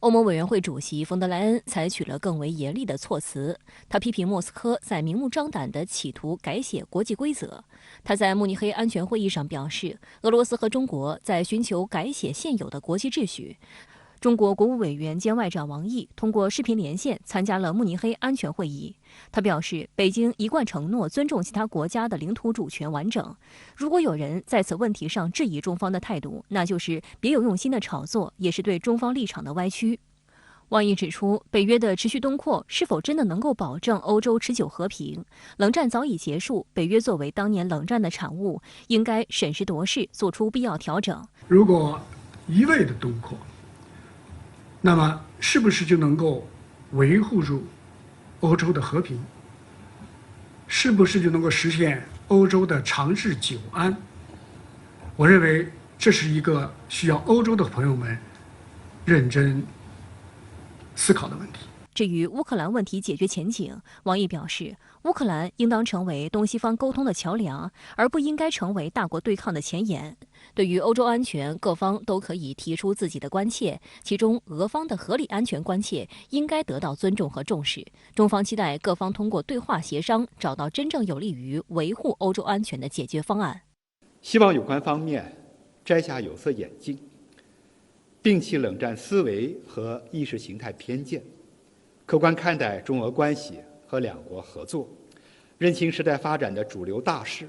欧盟委员会主席冯德莱恩采取了更为严厉的措辞，他批评莫斯科在明目张胆地企图改写国际规则。他在慕尼黑安全会议上表示，俄罗斯和中国在寻求改写现有的国际秩序。中国国务委员兼外长王毅通过视频连线参加了慕尼黑安全会议。他表示，北京一贯承诺尊重其他国家的领土主权完整。如果有人在此问题上质疑中方的态度，那就是别有用心的炒作，也是对中方立场的歪曲。王毅指出，北约的持续东扩是否真的能够保证欧洲持久和平？冷战早已结束，北约作为当年冷战的产物，应该审时度势，做出必要调整。如果一味的东扩，那么是不是就能够维护住欧洲的和平？是不是就能够实现欧洲的长治久安？我认为这是一个需要欧洲的朋友们认真思考的问题。至于乌克兰问题解决前景，王毅表示，乌克兰应当成为东西方沟通的桥梁，而不应该成为大国对抗的前沿。对于欧洲安全，各方都可以提出自己的关切，其中俄方的合理安全关切应该得到尊重和重视。中方期待各方通过对话协商，找到真正有利于维护欧洲安全的解决方案。希望有关方面摘下有色眼镜，摒弃冷战思维和意识形态偏见，客观看待中俄关系和两国合作，认清时代发展的主流大势，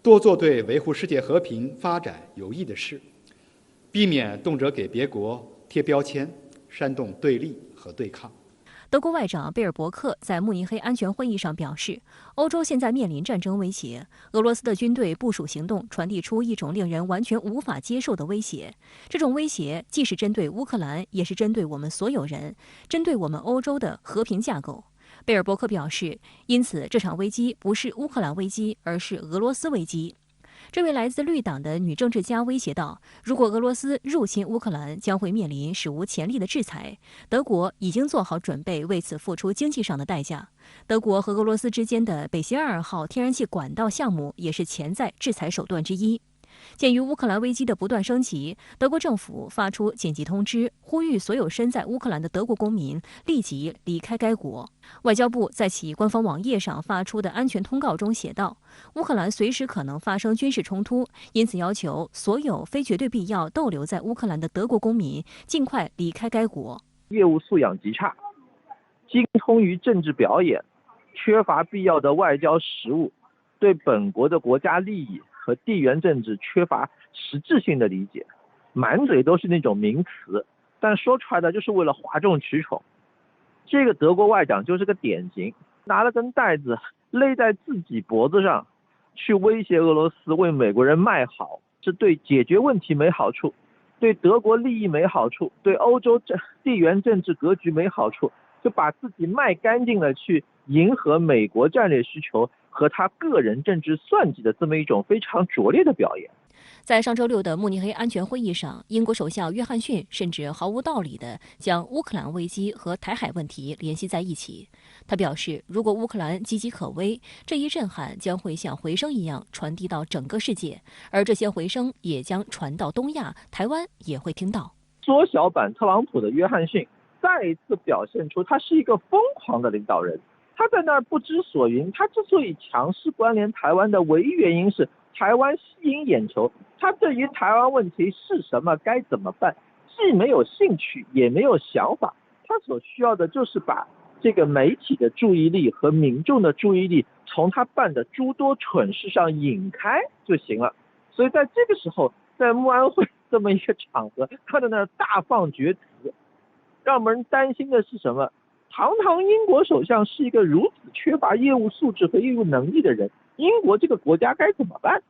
多做对维护世界和平发展有益的事，避免动辄给别国贴标签，煽动对立和对抗。德国外长贝尔伯克在慕尼黑安全会议上表示，欧洲现在面临战争威胁，俄罗斯的军队部署行动传递出一种令人完全无法接受的威胁。这种威胁既是针对乌克兰，也是针对我们所有人，针对我们欧洲的和平架构。贝尔伯克表示，因此这场危机不是乌克兰危机，而是俄罗斯危机。这位来自绿党的女政治家威胁道，如果俄罗斯入侵乌克兰，将会面临史无前例的制裁。德国已经做好准备为此付出经济上的代价。德国和俄罗斯之间的北溪2号天然气管道项目也是潜在制裁手段之一。鉴于乌克兰危机的不断升级，德国政府发出紧急通知，呼吁所有身在乌克兰的德国公民立即离开该国。外交部在其官方网页上发出的安全通告中写道，乌克兰随时可能发生军事冲突，因此要求所有非绝对必要逗留在乌克兰的德国公民尽快离开该国。业务素养极差，精通于政治表演，缺乏必要的外交实务，对本国的国家利益和地缘政治缺乏实质性的理解，满嘴都是那种名词，但说出来的就是为了哗众取宠。这个德国外长就是个典型，拿了根带子勒在自己脖子上，去威胁俄罗斯为美国人卖好，是对解决问题没好处，对德国利益没好处，对欧洲地缘政治格局没好处，就把自己卖干净了，去迎合美国战略需求和他个人政治算计的这么一种非常拙劣的表演。在上周六的慕尼黑安全会议上，英国首相约翰逊甚至毫无道理地将乌克兰危机和台海问题联系在一起。他表示，如果乌克兰岌岌可危，这一震撼将会像回声一样传递到整个世界，而这些回声也将传到东亚，台湾也会听到。缩小版特朗普的约翰逊再一次表现出他是一个疯狂的领导人。他在那儿不知所云，他之所以强势关联台湾的唯一原因是台湾吸引眼球，他对于台湾问题是什么该怎么办既没有兴趣也没有想法，他所需要的就是把这个媒体的注意力和民众的注意力从他办的诸多蠢事上引开就行了。所以在这个时候，在慕安会这么一个场合，他在那儿大放厥词，让我们担心的是什么？堂堂英国首相是一个如此缺乏业务素质和业务能力的人，英国这个国家该怎么办？